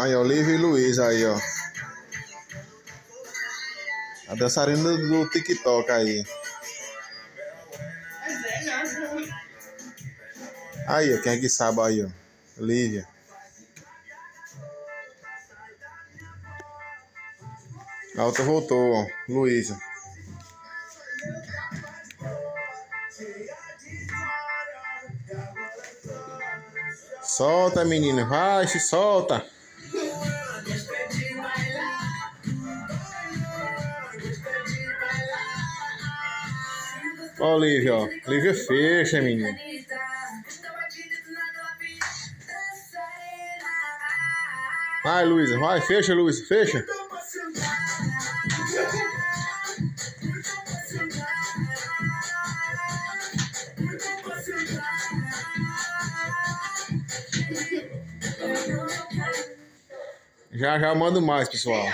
Aí, ó, Olivia e Luísa aí, ó. A dançarina do TikTok aí. Aí, ó, quem é que sabe aí, ó. Olivia. A outra voltou, ó. Luísa. Solta, menina. Vai, se solta. Ó, Olivia, ó. Olivia fecha, menina. Vai, Luísa. Vai, fecha, Luísa. Fecha. Já mando mais, pessoal.